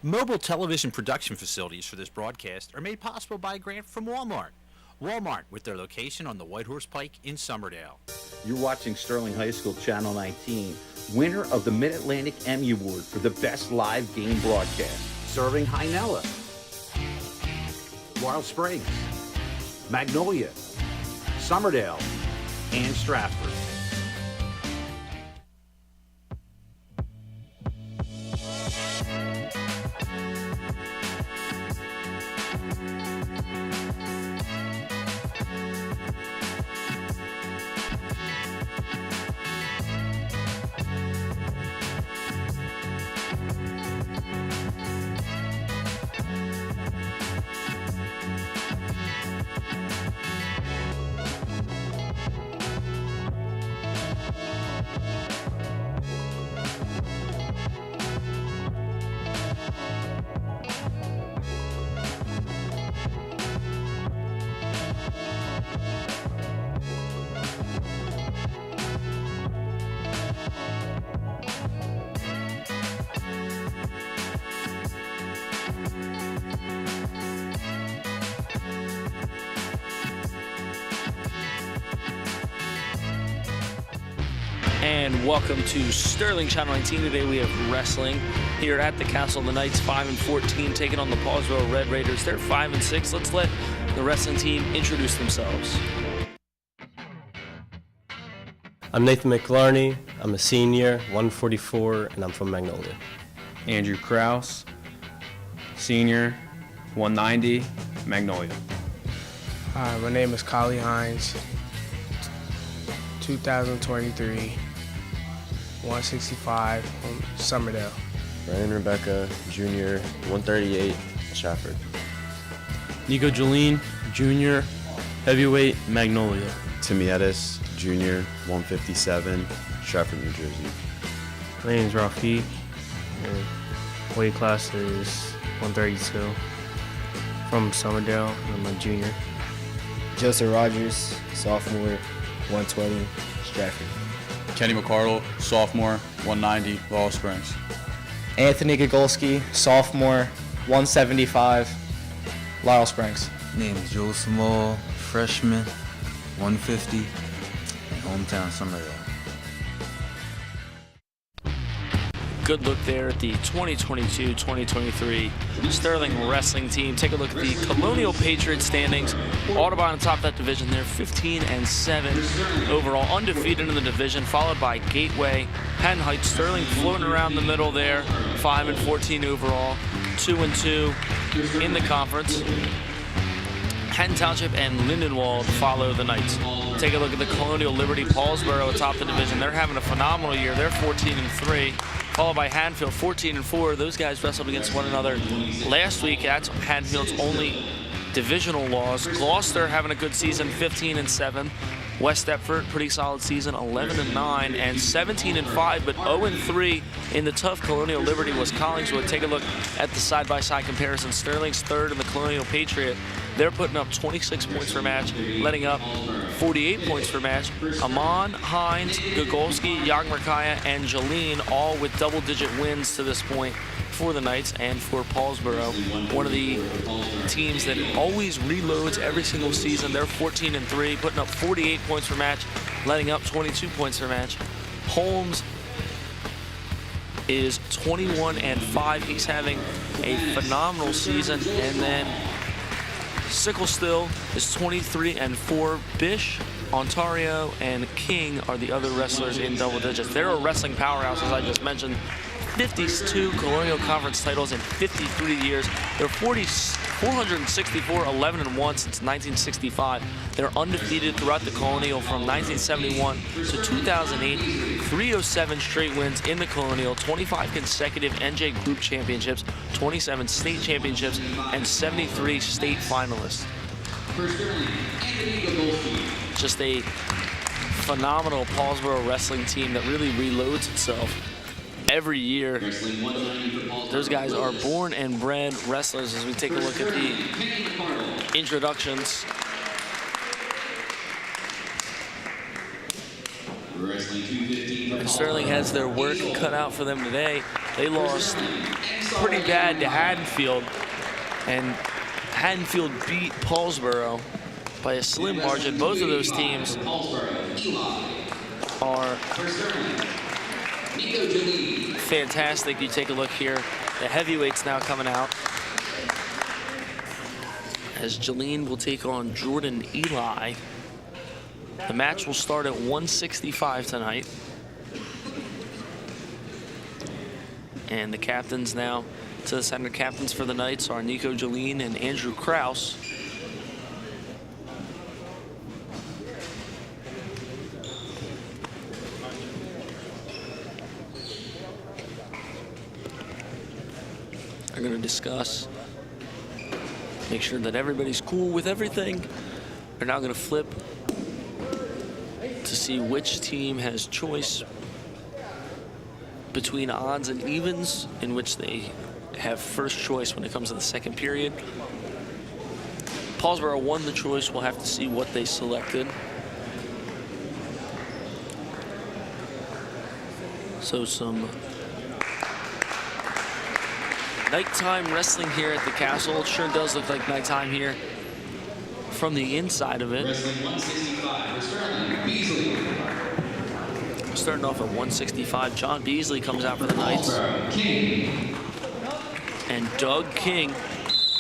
Mobile television production facilities for this broadcast are made possible by a grant from Walmart. Walmart, with their location on the White Horse Pike in Somerdale. You're watching Sterling High School Channel 19, winner of the Mid-Atlantic Emmy Award for the Best Live Game Broadcast. Serving Hynella, Royal Springs, Magnolia, Somerdale, and Stratford. And welcome to Sterling Channel 19. Today we have wrestling here at the Castle. The Knights 5-14 taking on the Paulsboro Red Raiders. They're 5-6. Let's let the wrestling team introduce themselves. I'm Nathan McLarney. I'm a senior, 144, and I'm from Magnolia. Andrew Kraus, senior, 190, Magnolia. My name is Collie Hines, 2023, 165 from Somerdale. Brandon Rebecca, junior, 138, Stratford. Nico Jolene, junior, heavyweight, Magnolia. Timmy Edis, junior, 157, Stratford, New Jersey. My name is Rafiq, and weight class is 132, from Somerdale, I'm a junior. Joseph Rogers, sophomore, 120, Stratford. Kenny McArdle, sophomore, 190, Laurel Springs. Anthony Gogolski, sophomore, 175, Laurel Springs. Name is Joel Small, freshman, 150, and hometown Somerdale. Good look there at the 2022-2023 Sterling wrestling team. Take a look at the Colonial Patriots standings. Audubon on top of that division. They're 15-7 overall, undefeated in the division, followed by Gateway, Penn Heights, Sterling floating around the middle there, 5-14 overall, 2-2 in the conference. Penn Township and Lindenwold follow the Knights. Take a look at the Colonial Liberty Paulsboro atop the division. They're having a phenomenal year. They're 14-3. Followed by Hanfield, 14-4. Those guys wrestled against one another last week. That's Hanfield's only divisional loss. Gloucester having a good season, 15-7. West Deptford, pretty solid season, 11-9 and 17-5, but 0-3 in the tough Colonial Liberty was Collingswood. Take a look at the side-by-side comparison. Sterling's third in the Colonial Patriot. They're putting up 26 points per match, letting up 48 points per match. Amon, Hines, Gogolski, Yagmerkaya, and Jolene all with double-digit wins to this point for the Knights and for Paulsboro. One of the teams that always reloads every single season. They're 14-3, putting up 48 points per match, letting up 22 points per match. Holmes is 21-5. He's having a phenomenal season. And then Sicklestill is 23-4. Bish, Ontario, and King are the other wrestlers in double digits. They're a wrestling powerhouse, as I just mentioned. 52 Colonial Conference titles in 53 years. They're 464, 11-1 since 1965. They're undefeated throughout the Colonial from 1971 to 2008. 307 straight wins in the Colonial, 25 consecutive NJ Group Championships, 27 state championships, and 73 state finalists. Just a phenomenal Paulsboro wrestling team that really reloads itself every year. Those guys are born and bred wrestlers. As we take a look at the introductions. And Sterling has their work cut out for them today. They lost pretty bad to Haddonfield, and Haddonfield beat Paulsboro by a slim margin. Both of those teams are fantastic. You take a look here. The heavyweights now coming out, as Jolene will take on Jordan Eli. The match will start at 165 tonight. And the captains now to the center. Captains for the Knights are Nico Jolene and Andrew Kraus. They're going to discuss, make sure that everybody's cool with everything. They're now going to flip to see which team has choice between odds and evens, in which they have first choice when it comes to the second period. Paulsboro won the choice. We'll have to see what they selected. So some nighttime wrestling here at the castle. It sure does look like nighttime here from the inside of it. Starting off at 165, John Beasley comes out for the Knights. And Doug King,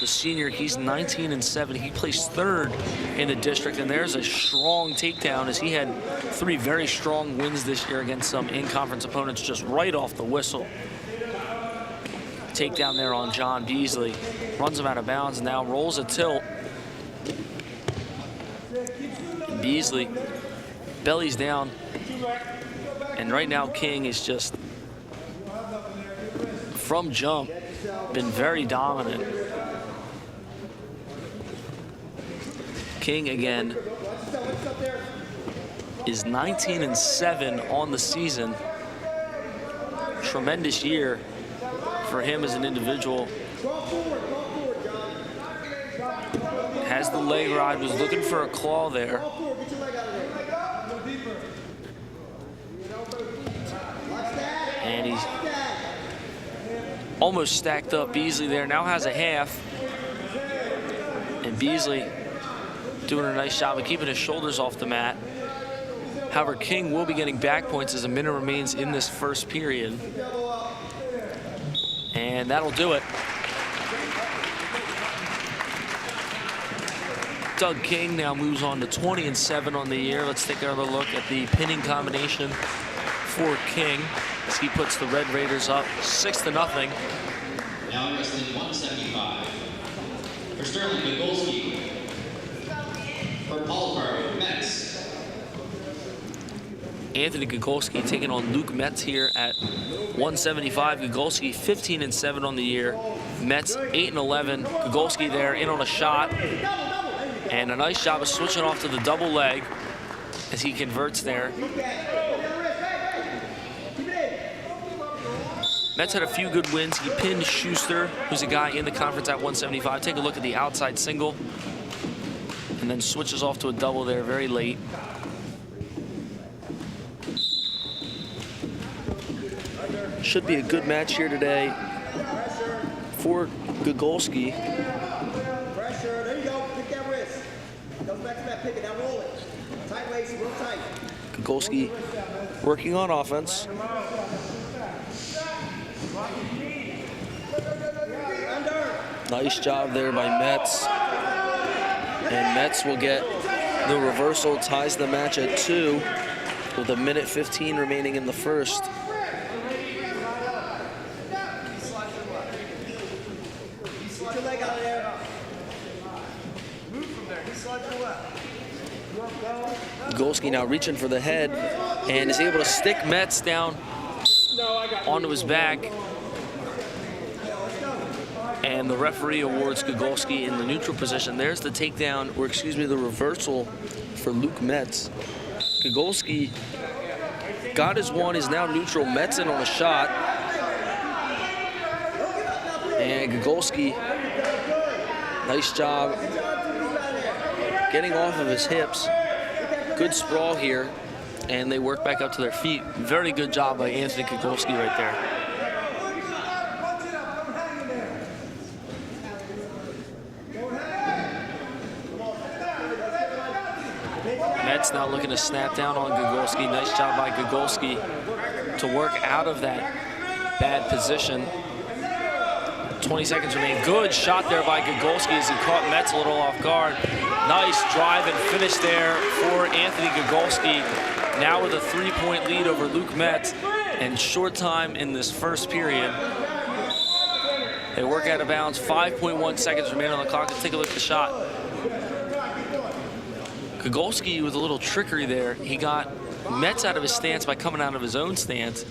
the senior, he's 19-7. He placed third in the district, and there's a strong takedown, as he had 3 very strong wins this year against some in-conference opponents just right off the whistle. Takedown there on John Beasley. Runs him out of bounds and now rolls a tilt. And Beasley bellies down. And right now King is just, from jump, been very dominant. King again is 19-7 on the season. Tremendous year for him as an individual. Has the leg ride, was looking for a claw there. And he's almost stacked up. Beasley there now has a half. And Beasley doing a nice job of keeping his shoulders off the mat. However, King will be getting back points as a minute remains in this first period. And that'll do it. Doug King now moves on to 20-7 on the year. Let's take another look at the pinning combination for King as he puts the Red Raiders up 6-0. Now wrestling 175. For Sterling Bigolski. For Paulsboro, Metz. Anthony Gagolski taking on Luke Metz here at 175. Gagolski 15-7 on the year. Metz 8-11. Gagolski there in on a shot. And a nice job of switching off to the double leg as he converts there. Metz had a few good wins. He pinned Schuster, who's a guy in the conference at 175. Take a look at the outside single. And then switches off to a double there very late. Should be a good match here today for Gagolski. Pressure, there you go, pick that wrist. Goes back to that, pick it, now roll it. Tight waist, real tight. Gagolski working on offense. Nice job there by Metz. And Metz will get the reversal, ties the match at 2 with 1:15 remaining in the first. Gagolski now reaching for the head and is able to stick Metz down onto his back. And the referee awards Gagolski in the neutral position. There's the takedown, or excuse me, the reversal for Luke Metz. Gagolski got his one, is now neutral. Metz in on a shot. And Gagolski, nice job getting off of his hips. Good sprawl here, and they work back up to their feet. Very good job by Anthony Gagolski right there. Metz now looking to snap down on Gogolski. Nice job by Gogolski to work out of that bad position. 20 seconds remain. Good shot there by Gogolski as he caught Metz a little off guard. Nice drive and finish there for Anthony Gogolski. Now with a 3-point lead over Luke Metz, and short time in this first period. They work out of bounds. 5.1 seconds remain on the clock. Let's take a look at the shot. Gogolski with a little trickery there. He got Metz out of his stance by coming out of his own stance.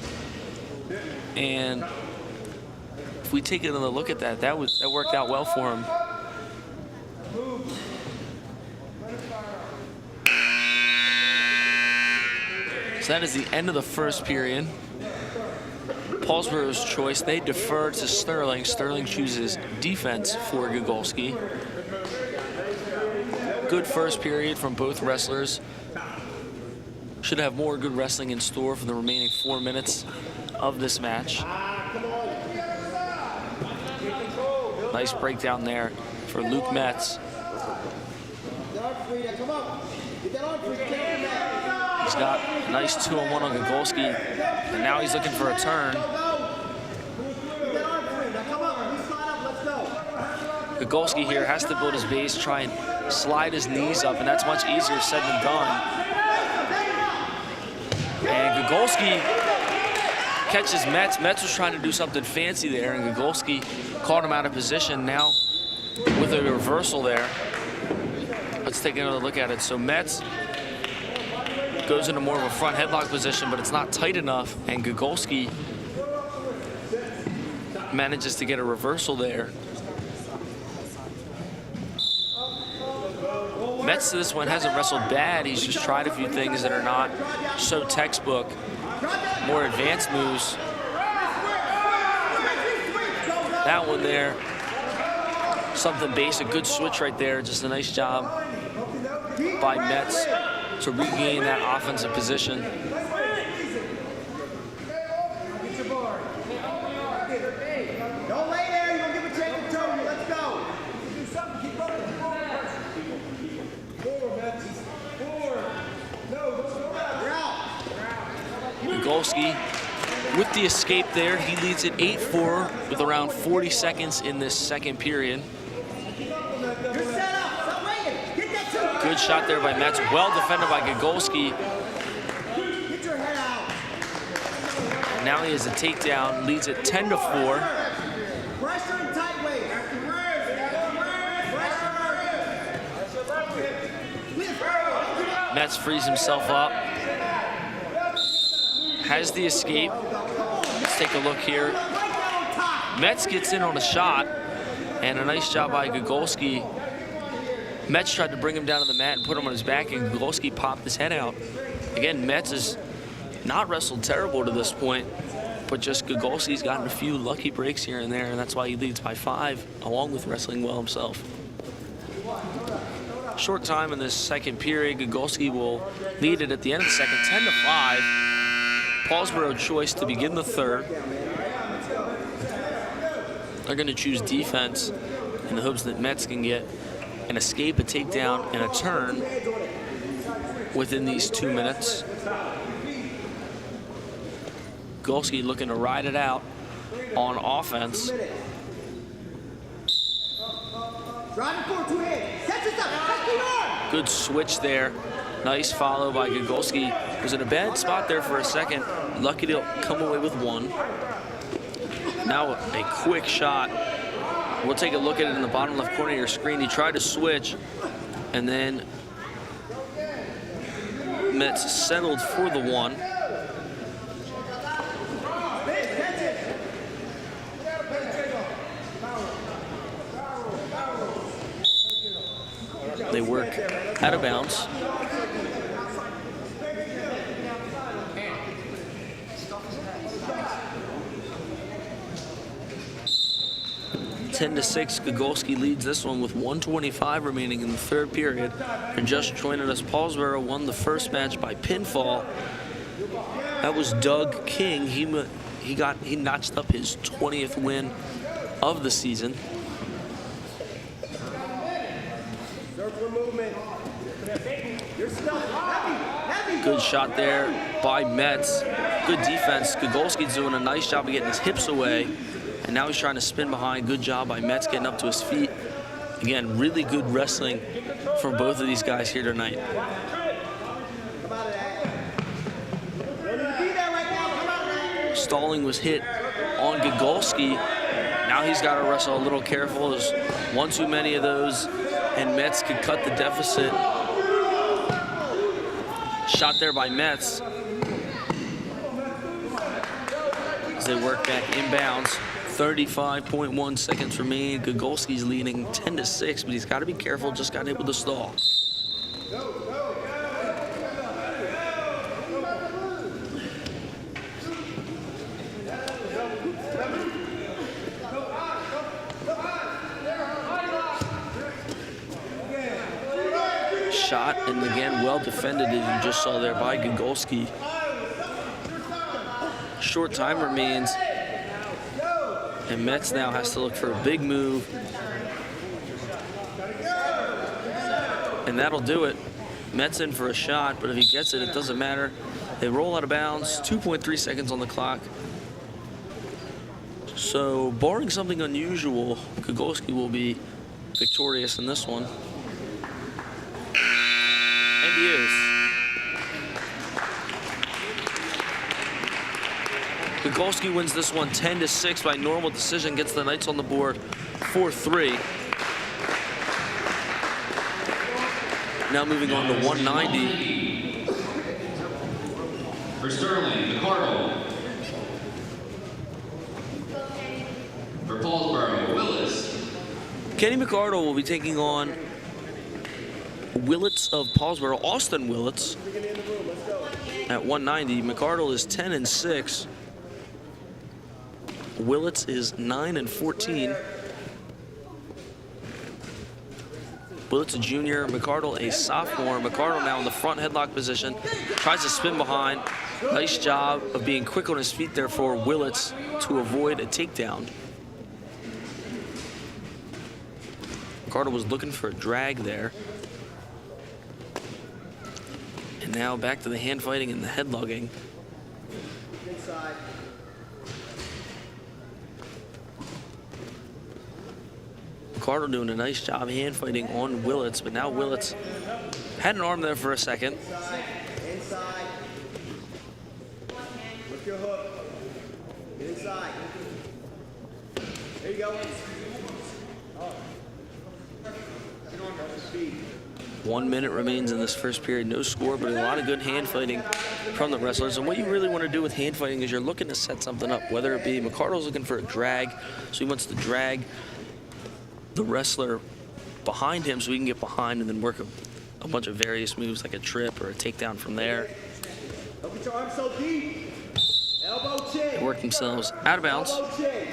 And if we take another look at that, that worked out well for him. So that is the end of the first period. Paulsboro's choice, they defer to Sterling. Sterling chooses defense for Gogolski. Good first period from both wrestlers. Should have more good wrestling in store for the remaining 4 minutes of this match. Nice breakdown there for Luke Metz. He's got a nice 2-on-1 on Gogolski, and now he's looking for a turn. Gogolski here has to build his base, try and slide his knees up, and that's much easier said than done. And Gogolski catches Metz. Metz was trying to do something fancy there, and Gogolski caught him out of position. Now with a reversal there. Let's take another look at it. So Metz goes into more of a front headlock position, but it's not tight enough, and Gogolski manages to get a reversal there. Metz to this one hasn't wrestled bad. He's just tried a few things that are not so textbook, more advanced moves. That one there, something basic, good switch right there. Just a nice job by Metz to regain that offensive position. Don't lay there, you're gonna give a chance to Tony. Let's go. Gogolski with the escape there. He leads it 8-4 with around 40 seconds in this second period. Good shot there by Metz. Well defended by Gogolski. And now he has a takedown. Leads it 10-4. Metz frees himself up. Has the escape. Let's take a look here. Metz gets in on a shot, and a nice job by Gogolski. Metz tried to bring him down to the mat and put him on his back, and Gogolski popped his head out. Again, Metz has not wrestled terrible to this point, but just Gogolski's gotten a few lucky breaks here and there, and that's why he leads by 5, along with wrestling well himself. Short time in this second period. Gogolski will lead it at the end of the second, 10-5. Paulsboro choice to begin the third. They're going to choose defense in the hopes that Metz can get an escape, a takedown, and a turn within these 2 minutes. Gogolski looking to ride it out on offense. Good switch there. Nice follow by Gogolski. Was in a bad spot there for a second. Lucky to come away with 1. Now a quick shot. We'll take a look at it in the bottom left corner of your screen. He tried to switch, and then Metz settled for the 1. They work out of bounds. (10-6), Gogolski leads this one with 1:25 remaining in the third period. And just joining us, Paulsboro won the first match by pinfall. That was Doug King. He notched up his 20th win of the season. Circular movement. You're stuck. Heavy. Good shot there by Metz. Good defense. Gogolski's doing a nice job of getting his hips away. And now he's trying to spin behind. Good job by Metz getting up to his feet. Again, really good wrestling from both of these guys here tonight. Stalling was hit on Gogolski. Now he's got to wrestle a little careful. There's one too many of those, and Metz could cut the deficit. Shot there by Metz. As they work back inbounds. 35.1 seconds remain. Gogolski's leading 10-6, but he's got to be careful. Just got hit with the stall. Shot, and again, well defended, as you just saw there by Gogolski. Short time remains, and Metz now has to look for a big move. And that'll do it. Metz in for a shot, but if he gets it, it doesn't matter. They roll out of bounds, 2.3 seconds on the clock. So, barring something unusual, Gogolski will be victorious in this one. And he is. Gogolski wins this one 10-6 by normal decision, gets the Knights on the board 4-3. Now moving on to 190. For Sterling, McArdle. For Paulsboro, Willis. Kenny McArdle will be taking on Willits of Paulsboro, Austin Willits, at 190. McArdle is 10-6. Willits is 9-14. Willits a junior, McArdle a sophomore. McArdle now in the front headlock position, tries to spin behind. Nice job of being quick on his feet there for Willits to avoid a takedown. McArdle was looking for a drag there. And now back to the hand fighting and the head lugging. McArdle doing a nice job hand fighting on Willits, but now Willits had an arm there for a second. Inside. Lift your hook. Get inside. There you go. 1 minute remains in this first period. No score, but a lot of good hand fighting from the wrestlers. And what you really want to do with hand fighting is you're looking to set something up, whether it be McArdle's looking for a drag, so he wants to drag the wrestler behind him so he can get behind and then work a bunch of various moves like a trip or a takedown from there. Don't get your arms so deep. Elbow chin. They work themselves out of bounds. Elbow chin.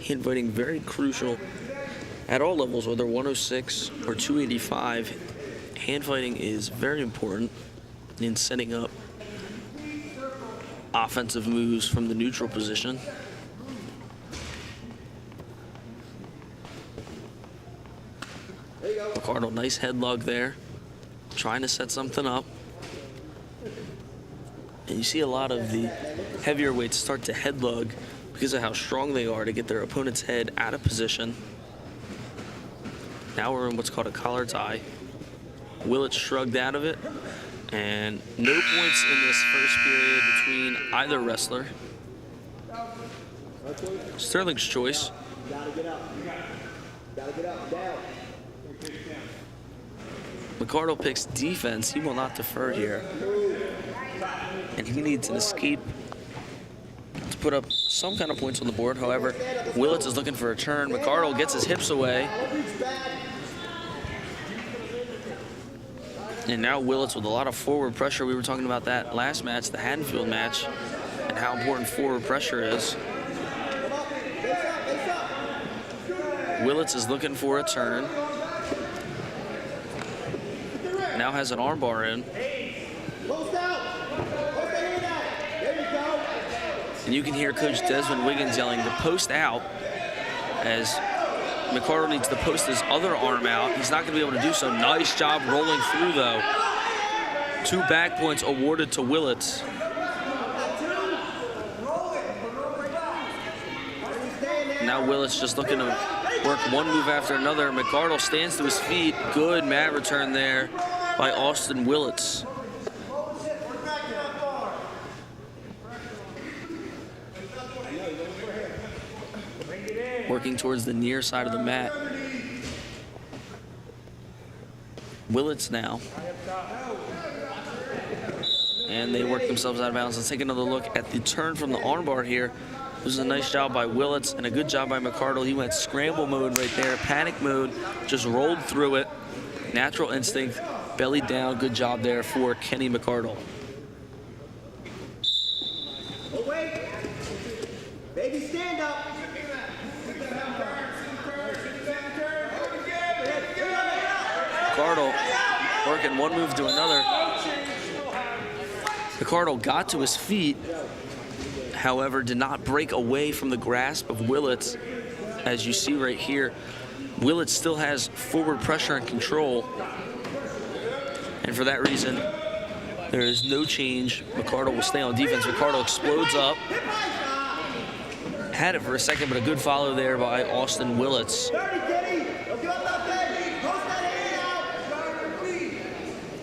Hand fighting very crucial at all levels, whether 106 or 285. Hand fighting is very important in setting up offensive moves from the neutral position. McArdle, nice head lug there, trying to set something up. And you see a lot of the heavier weights start to head lug because of how strong they are to get their opponent's head out of position. Now we're in what's called a collar tie. Willits shrugged out of it, and no points in this first period between either wrestler. Sterling's choice. Gotta get up. Gotta get up. Down. McArdle picks defense. He will not defer here. And he needs an escape to put up some kind of points on the board. However, Willits is looking for a turn. McArdle gets his hips away. And now Willits with a lot of forward pressure. We were talking about that last match, the Haddonfield match, and how important forward pressure is. Willits is looking for a turn. Now has an armbar in. And you can hear Coach Desmond Wiggins yelling, "The post out." as McArdle needs to post his other arm out. He's not going to be able to do so. Nice job rolling through, though. 2 back points awarded to Willits. Now Willits just looking to work one move after another. McArdle stands to his feet. Good mat return there by Austin Willits. Working towards the near side of the mat. Willits now. And they work themselves out of bounds. Let's take another look at the turn from the armbar here. This was a nice job by Willits and a good job by McArdle. He went scramble mode right there, panic mode, just rolled through it. Natural instinct, belly down. Good job there for Kenny McArdle. Oh, wait. Baby, stand up. McArdle working one move to another. McArdle got to his feet, however, did not break away from the grasp of Willits. As you see right here, Willits still has forward pressure and control. And for that reason, there is no change. McArdle will stay on defense. McArdle explodes up. Had it for a second, but a good follow there by Austin Willits.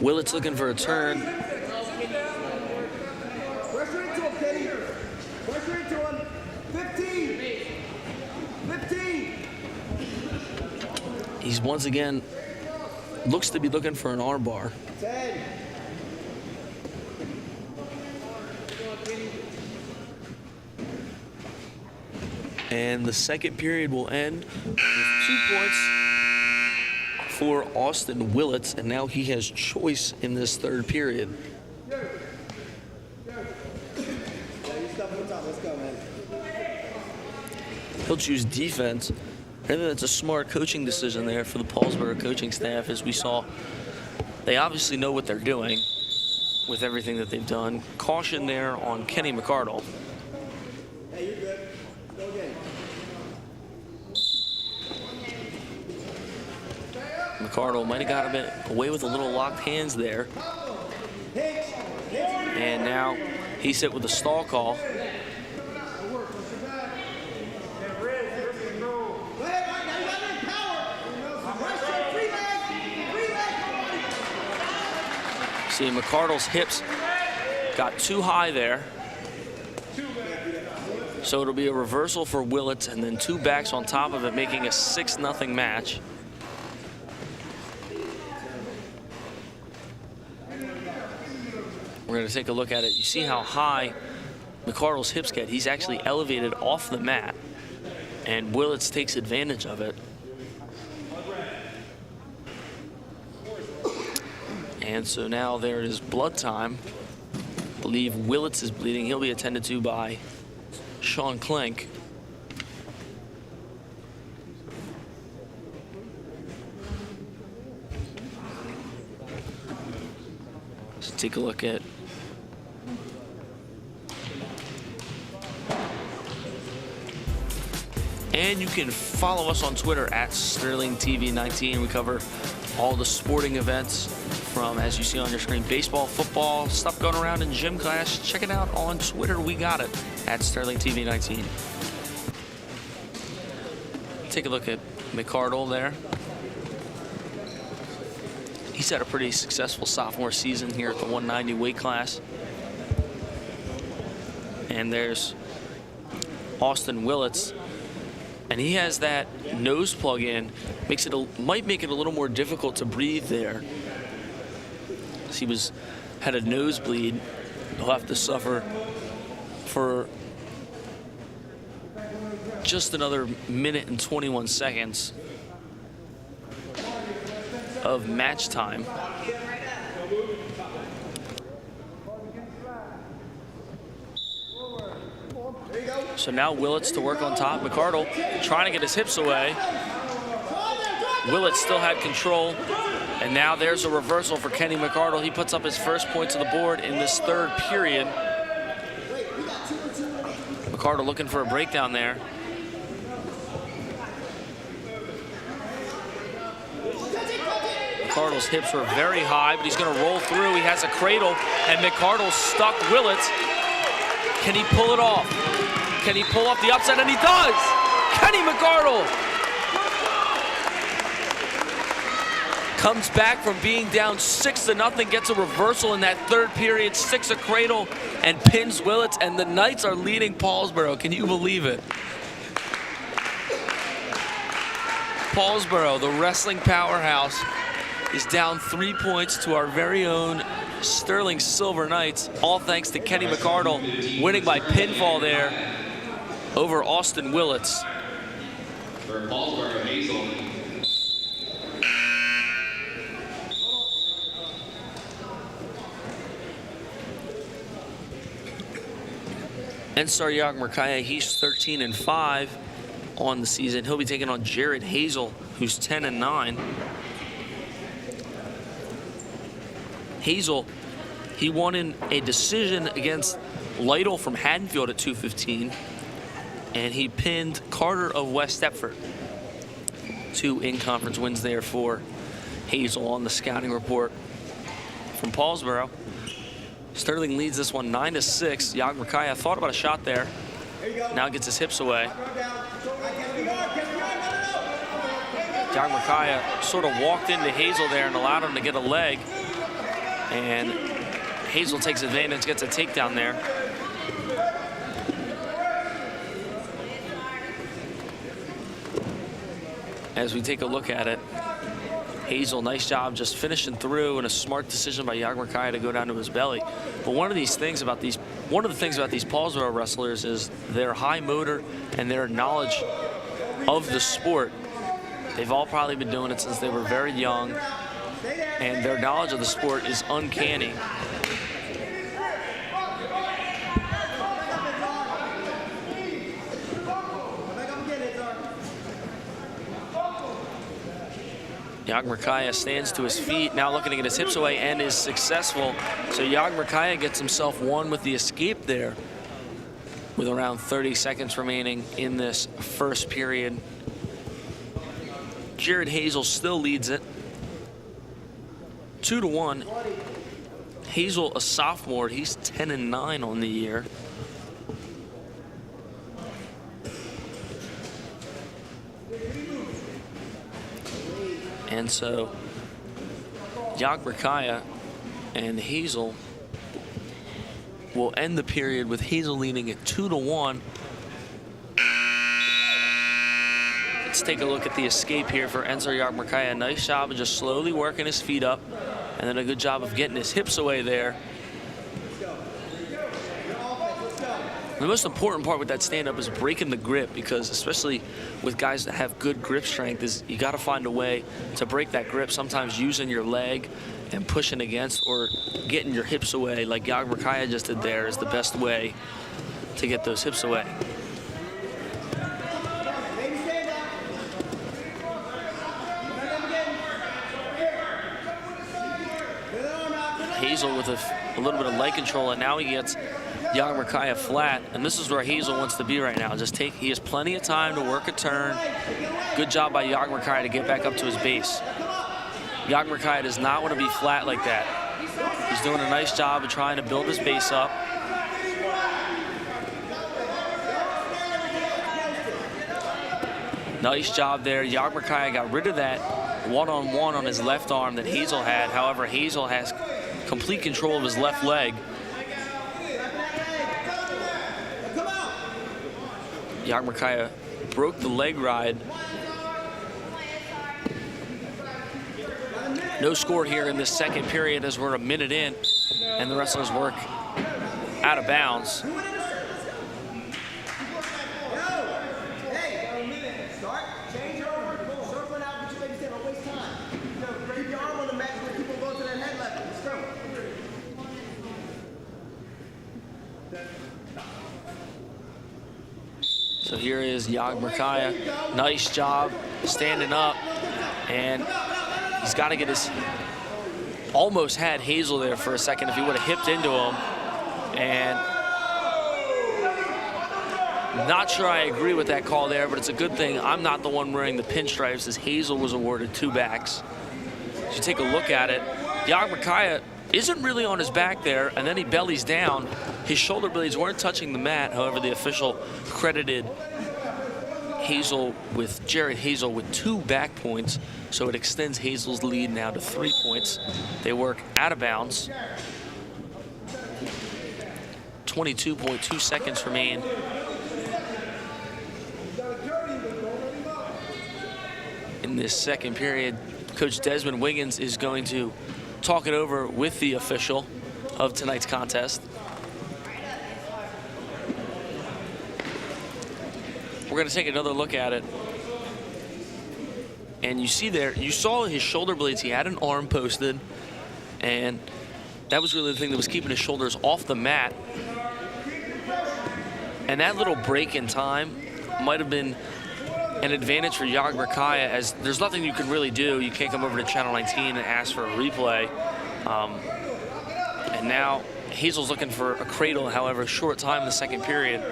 Willits looking for a turn. Pressure into him, Kenny. Pressure into him. 15. 15. He's once again, looks to be looking for an arm bar. 10. And the second period will end with 2 points for Austin Willits, and now he has choice in this third period. He'll choose defense. I think that's a smart coaching decision there for the Paulsboro coaching staff. As we saw, they obviously know what they're doing with everything that they've done. Caution there on Kenny McArdle. Hey, you're good. Go again. McArdle might have got a bit away with a little locked hands there. And now he's hit with a stall call. See, McArdle's hips got too high there. So it'll be a reversal for Willits and then 2 backs on top of it, making a 6-0 match. We're going to take a look at it. You see how high McArdle's hips get. He's actually elevated off the mat, and Willits takes advantage of it. And so now there is blood time. I believe Willits is bleeding. He'll be attended to by Sean Klink. Let's take a look at and you can follow us on Twitter at SterlingTV19. We cover all the sporting events from, as you see on your screen, baseball, football, stuff going around in gym class. Check it out on Twitter. We got it at SterlingTV19. Take a look at McArdle there. He's had a pretty successful sophomore season here at the 190 weight class. And there's Austin Willits. And he has that nose plug in, might make it a little more difficult to breathe there. He had a nosebleed. He'll have to suffer for just another minute and 21 seconds of match time. So now Willits to work on top. McArdle trying to get his hips away. Willits still had control. And now there's a reversal for Kenny McArdle. He puts up his first points of the board in this third period. McArdle looking for a breakdown there. McArdle's hips were very high, but he's going to roll through. He has a cradle, and McArdle stuck Willits. Can he pull it off? Can he pull off the upset? And he does! Kenny McArdle comes back from being down 6-0, gets a reversal in that third period, sticks a cradle, and pins Willits, and the Knights are leading Paulsboro. Can you believe it? Paulsboro, the wrestling powerhouse, is down 3 points to our very own Sterling Silver Knights, all thanks to Kenny McArdle winning by pinfall there over Austin Willits. For Paulsboro, Hazel. Ensar Yagmerkaya, he's 13-5 on the season. He'll be taking on Jared Hazel, who's 10-9. Hazel, he won in a decision against Lytle from Haddonfield at 215, and he pinned Carter of West Stepford. 2 in-conference wins there for Hazel on the scouting report from Paulsboro. Sterling leads this one 9-6. Yagmerkaya thought about a shot there. Now gets his hips away. Yagmerkaya sort of walked into Hazel there and allowed him to get a leg. And Hazel takes advantage, gets a takedown there. As we take a look at it, Hazel, nice job just finishing through, and a smart decision by Yagmerkaya to go down to his belly. But one of the things about these Paulsboro wrestlers is their high motor and their knowledge of the sport. They've all probably been doing it since they were very young, and their knowledge of the sport is uncanny. Yagmerkaya stands to his feet, now looking to get his hips away, and is successful. So Yagmerkaya gets himself one with the escape there, with around 30 seconds remaining in this first period. Jared Hazel still leads it, 2-1. Hazel, a sophomore, he's 10-9 on the year. And so Yagmerkaya and Hazel will end the period with Hazel leading at 2-1. Let's take a look at the escape here for Ensar Yagmerkaya. Nice job of just slowly working his feet up, and then a good job of getting his hips away there. The most important part with that stand-up is breaking the grip, because especially with guys that have good grip strength, is you got to find a way to break that grip, sometimes using your leg and pushing against, or getting your hips away like Yagmerkaya just did there, is the best way to get those hips away. Hazel with a little bit of leg control, and now he gets Yagmerkaya flat, and this is where Hazel wants to be right now. He has plenty of time to work a turn. Good job by Yagmerkaya to get back up to his base. Yagmerkaya does not want to be flat like that. He's doing a nice job of trying to build his base up. Nice job there. Yagmerkaya got rid of that one-on-one on his left arm that Hazel had. However, Hazel has complete control of his left leg. Yagmerkaya broke the leg ride. No score here in this second period as we're a minute in, and the wrestlers work out of bounds. So here is Yagmerkaya. Nice job standing up, and he's got to get his, almost had Hazel there for a second if he would have hipped into him. And not sure I agree with that call there, but it's a good thing I'm not the one wearing the pinstripes, as Hazel was awarded 2 backs. As you take a look at it, Yagmakaya isn't really on his back there, and then he bellies down. His shoulder blades weren't touching the mat. However, the official credited Jared Hazel with 2 back points, so it extends Hazel's lead now to 3 points. They work out of bounds. 22.2 seconds remain. In this second period, Coach Desmond Wiggins is going to talk it over with the official of tonight's contest. We're going to take another look at it. And you see there, you saw his shoulder blades. He had an arm posted, and that was really the thing that was keeping his shoulders off the mat. And that little break in time might have been an advantage for Yagmakaya, as there's nothing you can really do. You can't come over to Channel 19 and ask for a replay. And now Hazel's looking for a cradle, however, short time in the second period.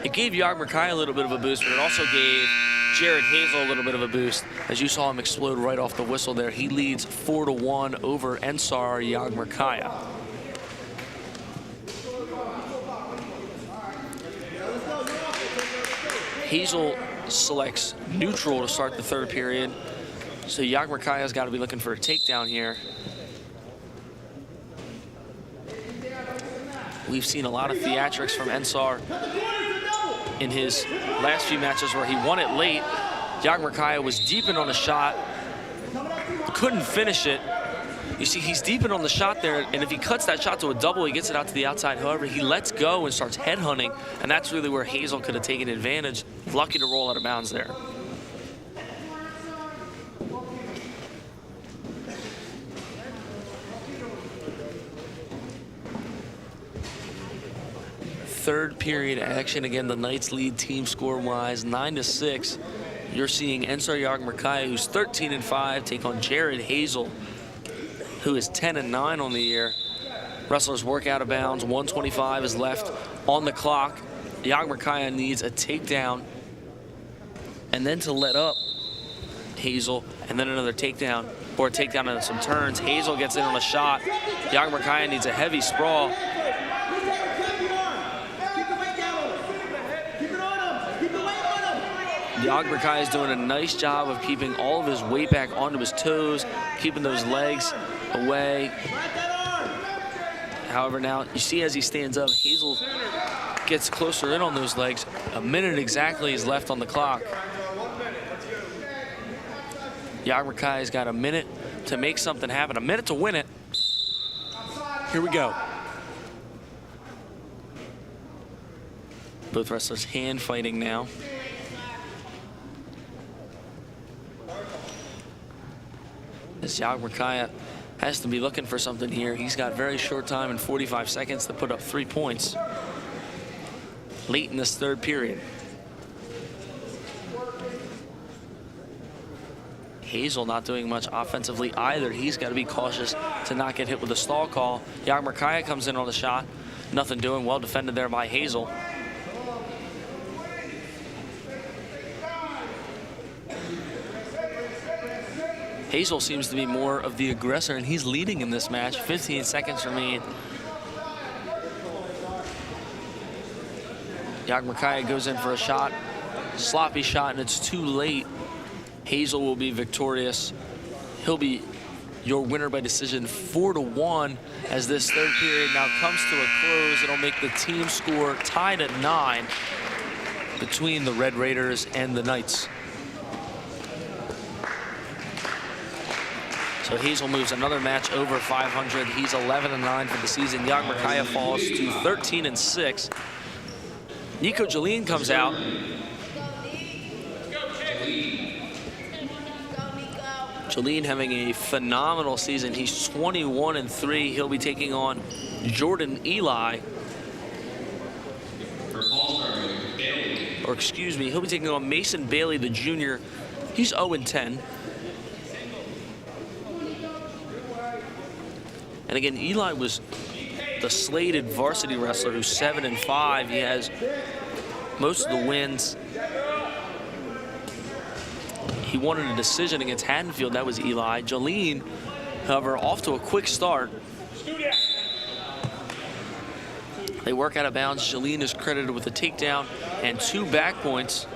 It gave Yagmakaya a little bit of a boost, but it also gave Jared Hazel a little bit of a boost. As you saw him explode right off the whistle there, he leads 4-1 over Ensar Yagmakaya. Hazel selects neutral to start the third period, so Yagmakaya's got to be looking for a takedown here. We've seen a lot of theatrics from Ensar in his last few matches where he won it late. Yagmakaya was deep in on the shot, couldn't finish it. You see, he's deep in on the shot there, and if he cuts that shot to a double, he gets it out to the outside. However, he lets go and starts headhunting, and that's really where Hazel could have taken advantage. Lucky to roll out of bounds there. Third period action. Again, the Knights lead team score-wise 9-6. You're seeing Ensar Yagmakaya, who's 13-5, take on Jared Hazel, who is 10-9 on the year. Wrestlers work out of bounds. 1:25 is left on the clock. Yagmakaya needs a takedown and then to let up Hazel, and then another takedown, or a takedown and some turns. Hazel gets in on a shot. Yagmakaya needs a heavy sprawl. Yagmakaya is doing a nice job of keeping all of his weight back onto his toes, keeping those legs away. However, now you see as he stands up, Hazel gets closer in on those legs. A minute exactly is left on the clock. Yagmakaya's got a minute to make something happen, a minute to win it. Here we go. Both wrestlers hand fighting now. As Yagmakaya has to be looking for something here. He's got very short time and 45 seconds to put up 3 points late in this third period. Hazel not doing much offensively either. He's got to be cautious to not get hit with a stall call. Yagmakaya comes in on the shot. Nothing doing. Well defended there by Hazel. Hazel seems to be more of the aggressor, and he's leading in this match. 15 seconds remain. Yagmakaya goes in for a shot. Sloppy shot, and it's too late. Hazel will be victorious. He'll be your winner by decision 4-1 as this third period now comes to a close. It'll make the team score tied at 9 between the Red Raiders and the Knights. So Hazel moves another match over 500. He's 11-9 for the season. Yagmakaya falls to 13-6. Nico Jolene comes out. Jolene having a phenomenal season. He's 21-3. He'll be taking on Jordan Eli. Or excuse me, he'll be taking on Mason Bailey, the junior. He's 0-10. And again, Eli was the slated varsity wrestler who's 7-5. He has most of the wins. He wanted a decision against Haddonfield. That was Eli. Jolene, however, off to a quick start. They work out of bounds. Jolene is credited with a takedown and 2 back points.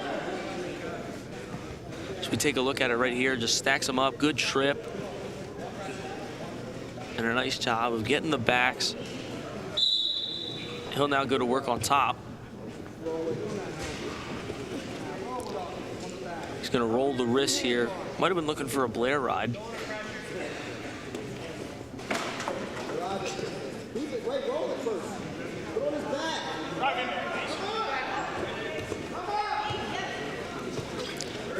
As we take a look at it right here, just stacks them up. Good trip. And a nice job of getting the backs. He'll now go to work on top. He's going to roll the wrist here. Might have been looking for a Blair ride.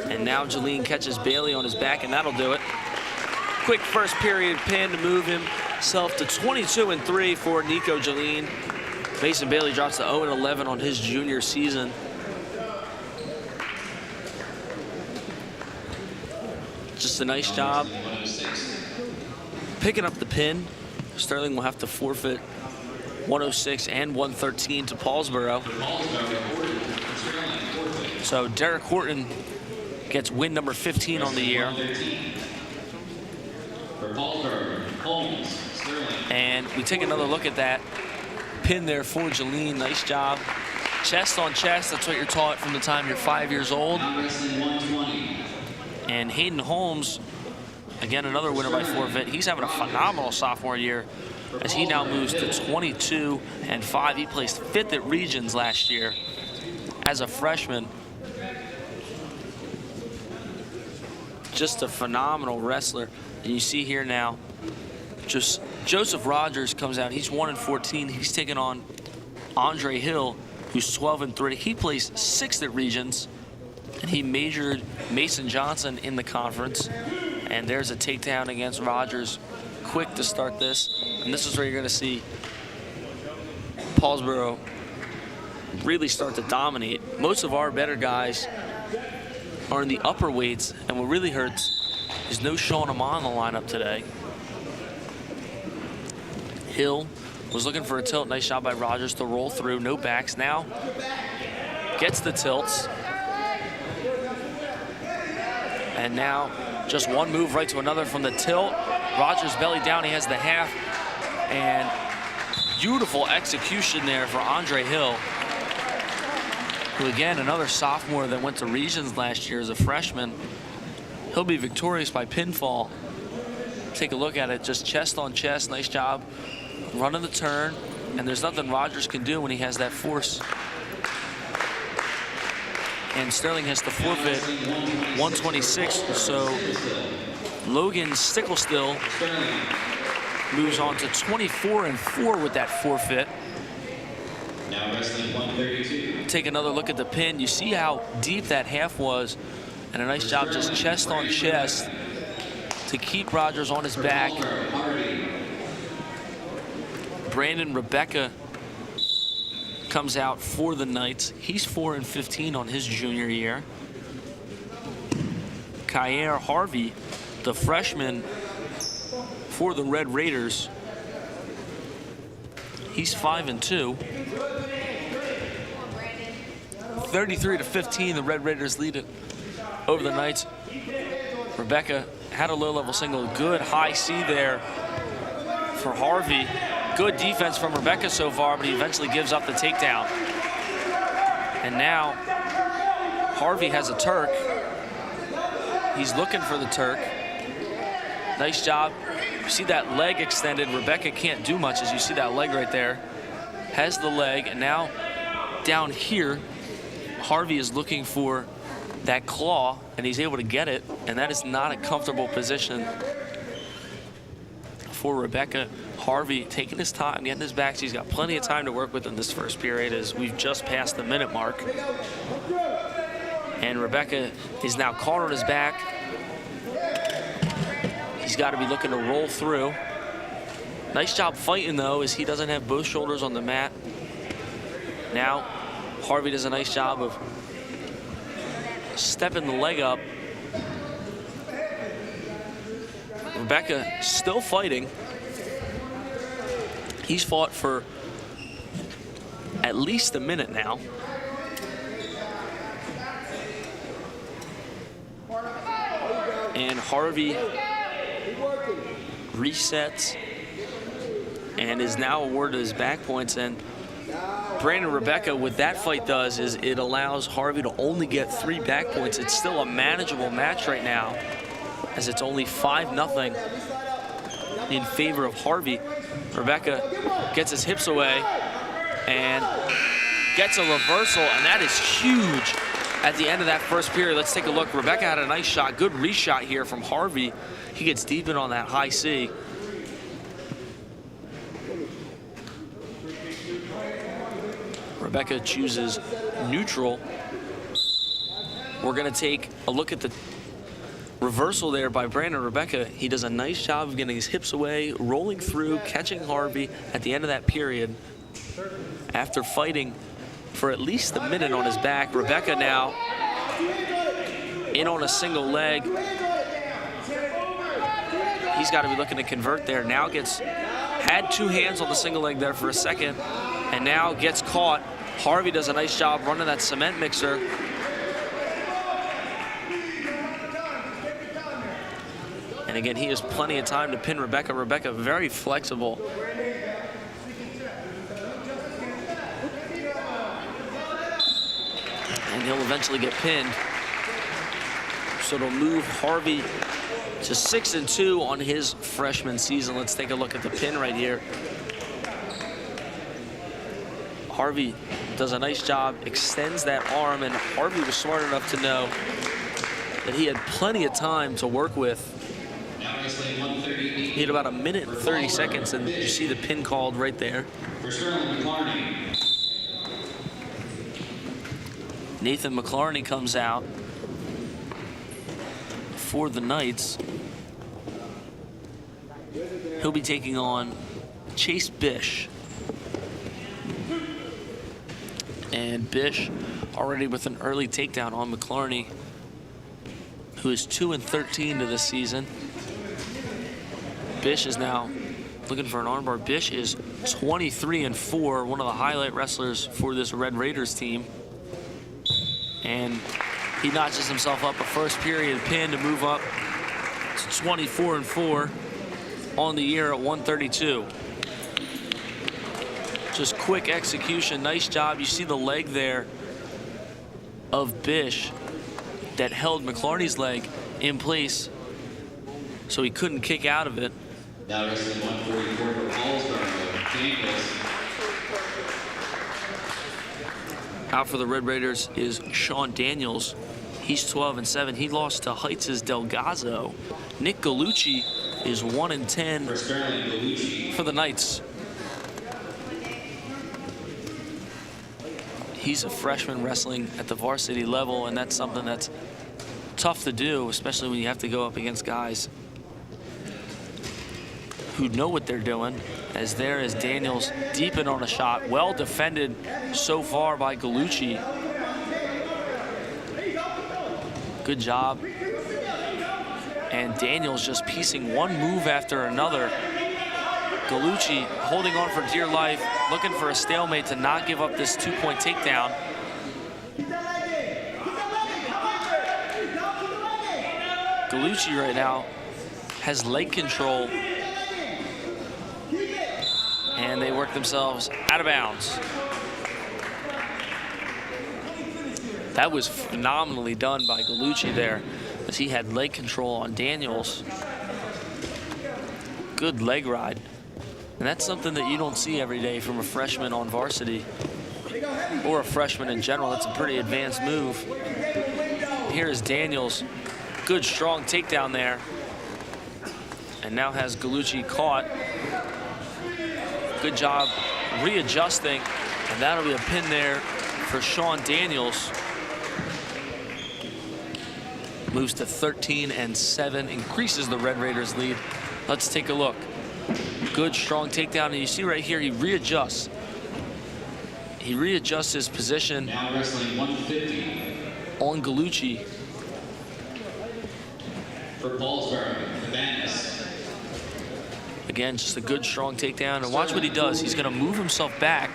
And now Jolene catches Bailey on his back, and that'll do it. Quick first period pin to move himself to 22-3 for Nico Jolene. Mason Bailey drops to 0-11 on his junior season. Just a nice job picking up the pin. Sterling will have to forfeit 106 and 113 to Paulsboro. So Derek Horton gets win number 15 on the year. And we take another look at that pin there for Jolene. Nice job. Chest on chest, that's what you're taught from the time you're 5 years old. And Hayden Holmes, again, another winner by forfeit. He's having a phenomenal sophomore year as he now moves to 22-5. He placed 5th at Regions last year as a freshman. Just a phenomenal wrestler. And you see here now, just Joseph Rogers comes out. He's 1-14. He's taking on Andre Hill, who's 12-3. He placed 6th at Regions, and he majored Mason Johnson in the conference. And there's a takedown against Rogers, quick to start this. And this is where you're going to see Paulsboro really start to dominate. Most of our better guys are in the upper weights, and what really hurts is no Sean Amon on the lineup today. Hill was looking for a tilt. Nice shot by Rogers to roll through. No backs now. Gets the tilts. And now just one move right to another from the tilt. Rogers belly down. He has the half. And beautiful execution there for Andre Hill, who again, another sophomore that went to Regions last year as a freshman. He'll be victorious by pinfall. Take a look at it, just chest on chest. Nice job running the turn, and there's nothing Rogers can do when he has that force. And Sterling has to forfeit 126, so Logan Sticklestill moves on to 24-4 with that forfeit. Now wrestling 132. Take another look at the pin. You see how deep that half was, and a nice job just chest on chest to keep Rogers on his back. Brandon Rebecca comes out for the Knights. He's 4-15 on his junior year. Kyer Harvey, the freshman for the Red Raiders, he's 5-2. 33-15, the Red Raiders lead it over the Knights. Rebecca had a low-level single. Good high C there for Harvey. Good defense from Rebecca so far, but he eventually gives up the takedown. And now Harvey has a Turk. He's looking for the Turk. Nice job. You see that leg extended. Rebecca can't do much as you see that leg right there. Has the leg, and now down here, Harvey is looking for that claw, and he's able to get it, and that is not a comfortable position for Rebecca. Harvey taking his time, getting his back. He's got plenty of time to work with in this first period as we've just passed the minute mark. And Rebecca is now caught on his back. He's got to be looking to roll through. Nice job fighting, though, as he doesn't have both shoulders on the mat. Now, Harvey does a nice job of stepping the leg up. Rebecca still fighting. He's fought for at least a minute now. Harvey resets and is now awarded his back points. And Brandon Rebecca, what that fight does is it allows Harvey to only get 3 back points. It's still a manageable match right now, as it's only 5-0 in favor of Harvey. Rebecca gets his hips away and gets a reversal, and that is huge at the end of that first period. Let's take a look. Rebecca had a nice shot, good reshot here from Harvey. He gets deep in on that high C. Rebecca chooses neutral. We're gonna take a look at the reversal there by Brandon Rebecca. He does a nice job of getting his hips away, rolling through, catching Harvey at the end of that period. After fighting for at least a minute on his back, Rebecca now in on a single leg. He's got to be looking to convert there. Now had 2 hands on the single leg there for a second, and now gets caught. Harvey does a nice job running that cement mixer. And again, he has plenty of time to pin Rebecca. Rebecca very flexible. And he'll eventually get pinned. So it'll move Harvey to 6-2 on his freshman season. Let's take a look at the pin right here. Harvey does a nice job, extends that arm, and Harvey was smart enough to know that he had plenty of time to work with. He had about 1 minute and 30 seconds, and you see the pin called right there. Nathan McLarney comes out for the Knights. He'll be taking on Chase Bish. And Bish already with an early takedown on McLarney, who is 2-13 to this season. Bish is now looking for an armbar. Bish is 23-4, one of the highlight wrestlers for this Red Raiders team. And he notches himself up a first period pin to move up to 24-4 on the year at 132. Just quick execution, nice job. You see the leg there of Bish that held McLarney's leg in place so he couldn't kick out of it. Now wrestling 144 for Paulsboro, Out for the Red Raiders is Sean Daniels. He's 12-7. He lost to Heights' Delgazo. Nick Gallucci is 1-10 for the Knights. He's a freshman wrestling at the varsity level, and that's something that's tough to do, especially when you have to go up against guys who know what they're doing. As there is Daniels deep in on a shot. Well defended so far by Gallucci. Good job. And Daniels just piecing one move after another. Gallucci holding on for dear life, looking for a stalemate to not give up this 2-point takedown. Gallucci right now has leg control, and they work themselves out of bounds. That was phenomenally done by Gallucci there, as he had leg control on Daniels. Good leg ride. And that's something that you don't see every day from a freshman on varsity, or a freshman in general. That's a pretty advanced move. Here is Daniels. Good, strong takedown there. And now has Gallucci caught. Good job readjusting. And that'll be a pin there for Sean Daniels. Moves to 13-7, increases the Red Raiders lead. Let's take a look. Good, strong takedown, and you see right here, he readjusts. He readjusts his position now wrestling 150 on Gallucci. for Paulsboro, Cabanas. Again, just a good, strong takedown, and watch what he does. He's gonna move himself back.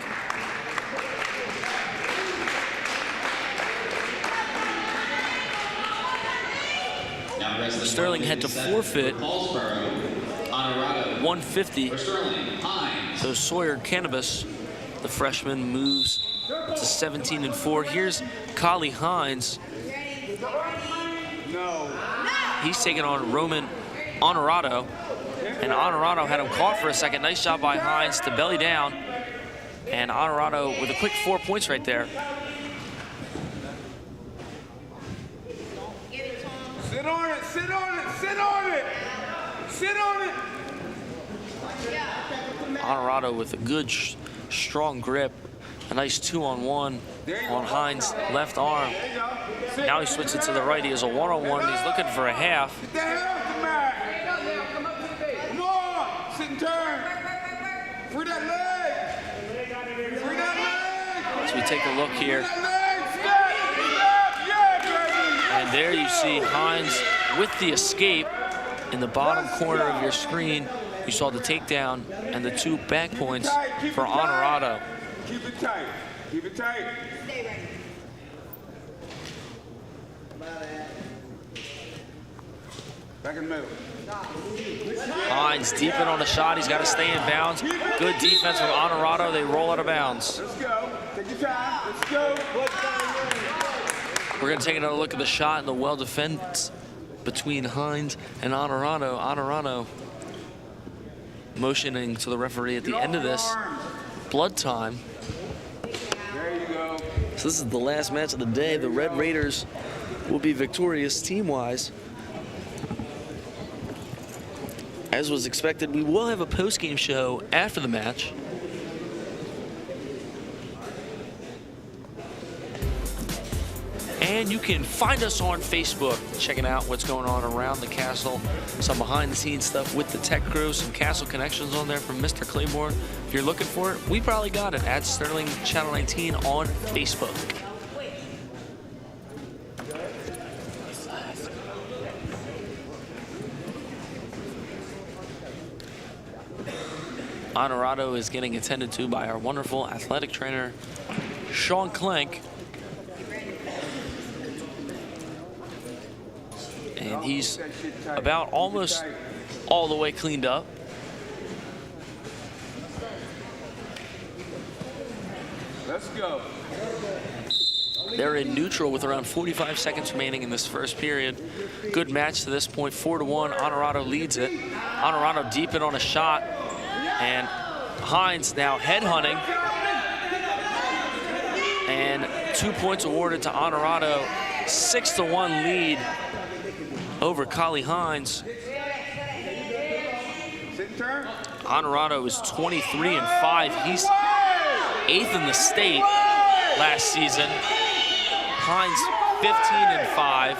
Now Sterling had to forfeit Paulsboro, Honorado. 150. For Sterling, Hines. So Sawyer Cannabis, the freshman, moves to 17-4. Here's Collie Hines. He's taking on Roman Honorado. And Honorado had him caught for a second. Nice job by Hines to belly down. And Honorado with a quick 4 points right there. Sit on it, sit on it, sit on it! Sit on it! Honorado with a good, strong grip. A nice 2-on-1 on Hines' left arm. Now he switches it to the right. He has a 1-on-1. He's looking for a half. Get the hell off the mat! Come on! Sit and turn! Free that leg! Free that leg! So we take a look here. And there you see Hines with the escape in the bottom corner of your screen. You saw the takedown and the 2 back points for Honorado. Keep it tight. Keep it tight. Stay ready. Back in the middle. Hines deep in on the shot. He's got to stay in bounds. Good defense from Honorado. They roll out of bounds. Let's go. Take your time. Let's go. We're going to take another look at the shot and the well defense between Hines and Honorado. Honorado motioning to the referee at the end of this. Blood time. There you go. So this is the last match of the day. The Red Raiders will be victorious team-wise. As was expected, we will have a post-game show after the match. And you can find us on Facebook, checking out what's going on around the castle, some behind-the-scenes stuff with the tech crew, some castle connections on there from Mr. Claiborne. If you're looking for it, we probably got it at Sterling Channel 19 on Facebook. Honorado is getting attended to by our wonderful athletic trainer, Sean Clank. And he's about almost all the way cleaned up. Let's go. They're in neutral with around 45 seconds remaining in this first period. Good match to this point, 4-1. Honorado leads it. Honorado deep in on a shot. And Hines now headhunting. And 2 points awarded to Honorado. 6-1 lead over Collie Hines. Honorado is 23-5. He's 8th in the state last season. Hines 15-5.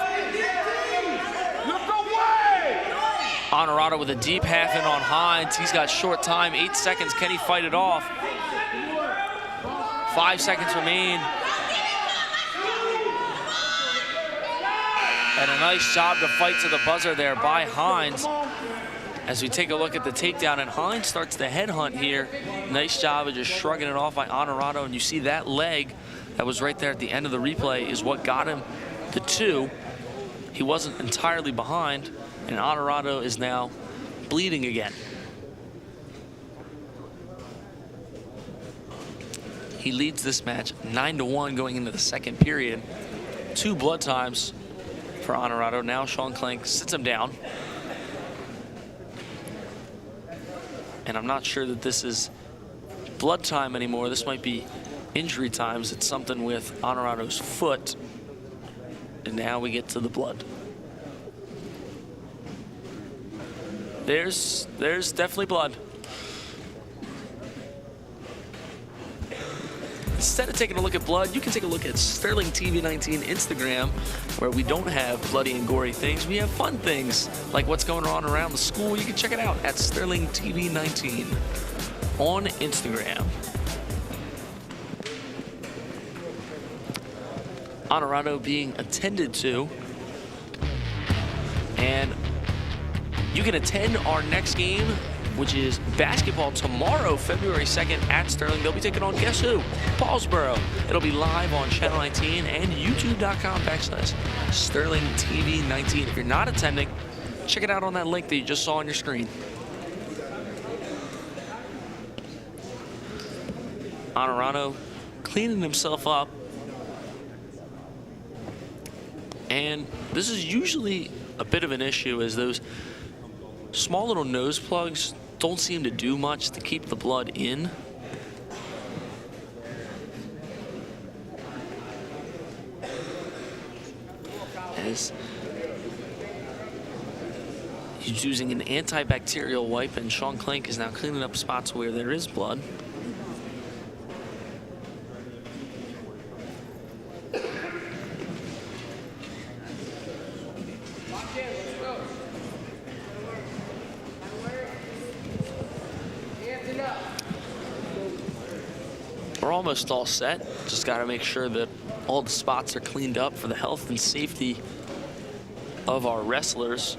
Honorado with a deep half in on Hines. He's got short time, 8 seconds. Can he fight it off? 5 seconds remain. And a nice job to fight to the buzzer there by Hines. As we take a look at the takedown, and Hines starts the headhunt here. Nice job of just shrugging it off by Honorado. And you see that leg that was right there at the end of the replay is what got him the 2. He wasn't entirely behind, and Honorado is now bleeding again. He leads this match 9-1 going into the second period. 2 blood times for Honorado. Now Sean Clank sits him down. And I'm not sure that this is blood time anymore. This might be injury times. It's something with Honorado's foot. And now we get to the blood. There's definitely blood. Instead of taking a look at blood, you can take a look at Sterling TV 19 Instagram, where we don't have bloody and gory things. We have fun things, like what's going on around the school. You can check it out at Sterling TV 19 on Instagram. Honorado being attended to. And you can attend our next game which is basketball tomorrow, February 2nd at Sterling. They'll be taking on, guess who? Paulsboro. It'll be live on Channel 19 and youtube.com/Sterling TV 19. If you're not attending, check it out on that link that you just saw on your screen. Honorado cleaning himself up. And this is usually a bit of an issue, as those small little nose plugs don't seem to do much to keep the blood in. As he's using an antibacterial wipe, and Sean Klink is now cleaning up spots where there is blood. We're almost all set. Just got to make sure that all the spots are cleaned up for the health and safety of our wrestlers.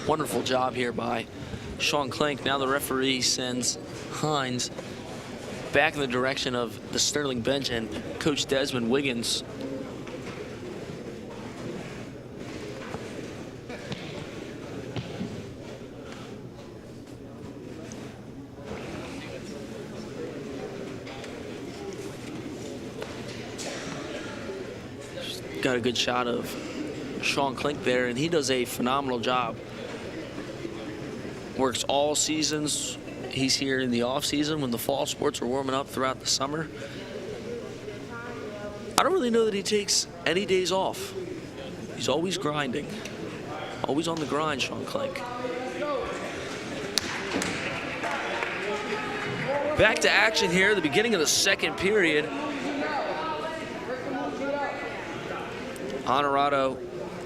Wonderful job here by Sean Klink. Now the referee sends Hines back in the direction of the Sterling bench and Coach Desmond Wiggins. Got a good shot of Sean Klink there, and he does a phenomenal job. Works all seasons. He's here in the off season when the fall sports are warming up throughout the summer. I don't really know that he takes any days off. He's always grinding. Always on the grind, Sean Klink. Back to action here, the beginning of the second period. Honorado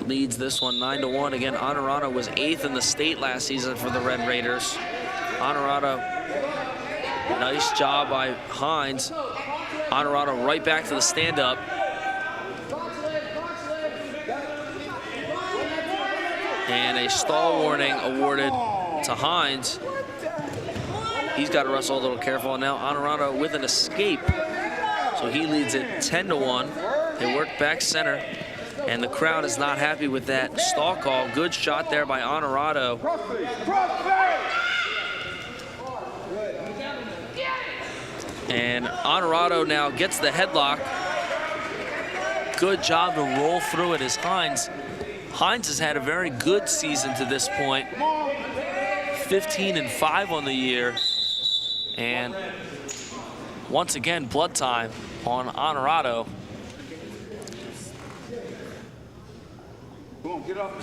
leads this one 9-1. Again, Honorado was 8th in the state last season for the Red Raiders. Honorado, nice job by Hines. Honorado right back to the stand-up. And a stall warning awarded to Hines. He's got to wrestle a little careful. And now Honorado with an escape. So he leads it 10-1. They work back center. And the crowd is not happy with that stall call. Good shot there by Honorado. And Honorado now gets the headlock. Good job to roll through it as Hines. Hines has had a very good season to this point. 15-5 on the year. And once again, blood time on Honorado. Come on, get up.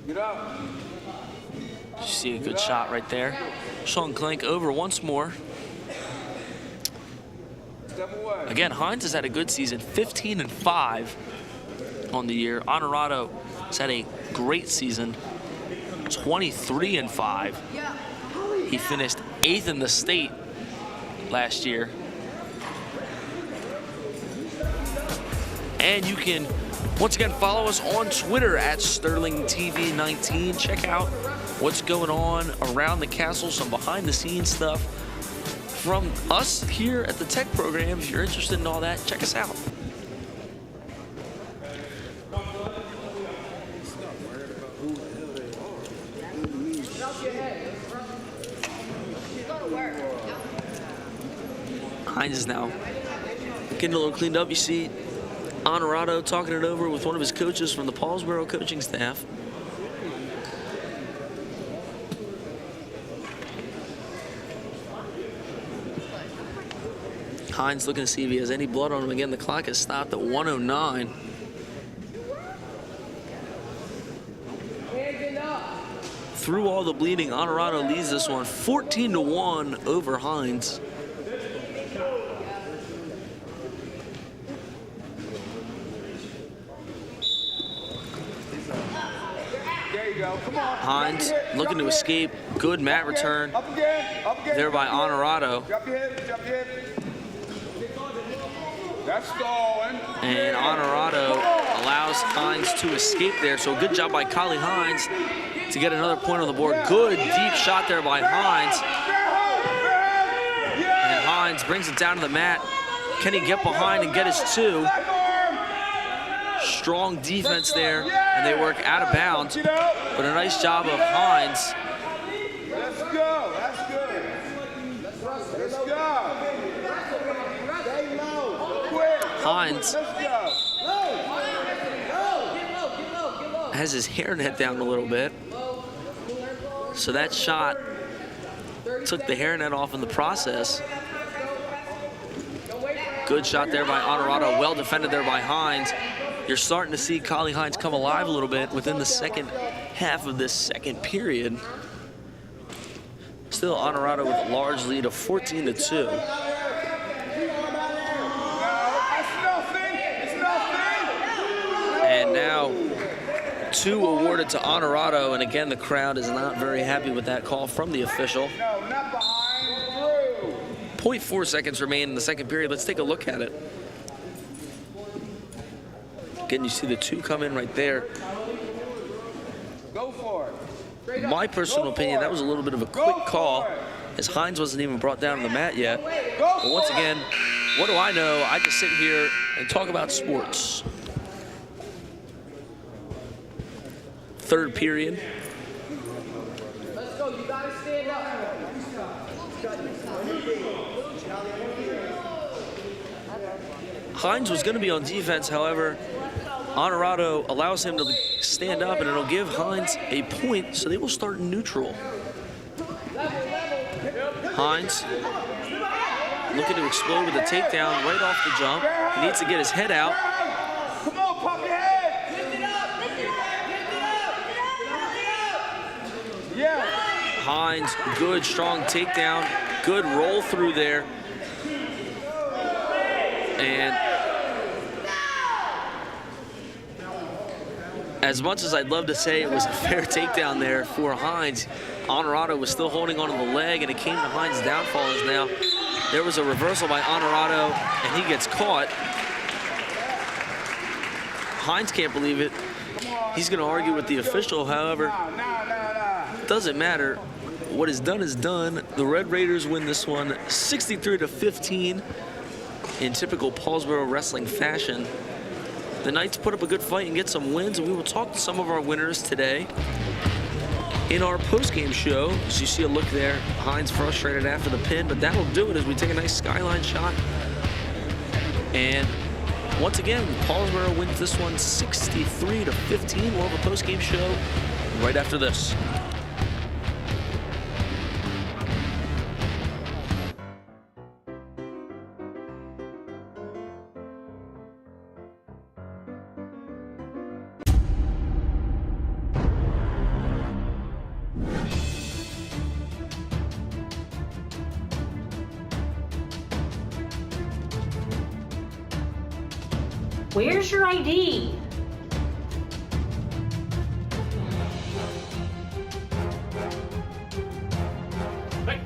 Get up. You see a good shot right there. Sean Klink over once more. Step away. Again, Hines has had a good season, 15-5 on the year. Honorado has had a great season, 23-5. He finished 8th in the state last year. And you can once again follow us on Twitter at SterlingTV19. Check out what's going on around the castle, some behind the scenes stuff from us here at the Tech program. If you're interested in all that, check us out. Hines is now getting a little cleaned up. You see Honorado talking it over with one of his coaches from the Paulsboro coaching staff. Hines looking to see if he has any blood on him. Again, the clock has stopped at 1:09. Through all the bleeding, Honorado leads this one 14-1 over Hines. Hines looking to escape. Good mat return there by Honorado. That's stalling. And Honorado allows Hines to escape there. So good job by Kylie Hines to get another point on the board. Good deep shot there by Hines. And Hines brings it down to the mat. Can he get behind and get his 2? Strong defense there, and they work out of bounds. But a nice job of Hines. Let's go. That's good. Let's go. Hines has his hairnet down a little bit. So that shot took the hairnet off in the process. Good shot there by Honorado. Well defended there by Hines. You're starting to see Kylie Hines come alive a little bit within the second half of this second period. Still Honorado with a large lead of 14-2. And now 2 awarded to Honorado, and again the crowd is not very happy with that call from the official. 0.4 seconds remain in the second period. Let's take a look at it. Again, you see the 2 come in right there. Go for it. My personal opinion, that was a little bit of a quick call, as Hines wasn't even brought down on the mat yet. But once again, what do I know? I just sit here and talk about sports. Third period. Let's go. You gotta stand up. Hines was going to be on defense, however, Honorado allows him to stand up, and it'll give Hines a point, so they will start neutral. Hines looking to explode with a takedown right off the jump. He needs to get his head out. Come on, pop your head. Yeah. Hines, good, strong takedown. Good roll through there. And as much as I'd love to say it was a fair takedown there for Hines, Honorado was still holding onto the leg, and it came to Hines' downfall as now there was a reversal by Honorado, and he gets caught. Hines can't believe it. He's going to argue with the official, however, doesn't matter. What is done is done. The Red Raiders win this one 63-15 in typical Paulsboro wrestling fashion. The Knights put up a good fight and get some wins, and we will talk to some of our winners today in our post-game show. As you see a look there, Hines frustrated after the pin, but that'll do it as we take a nice skyline shot. And once again, Paulsboro wins this one 63-15. We'll have a post-game show right after this. Where's your ID? Wait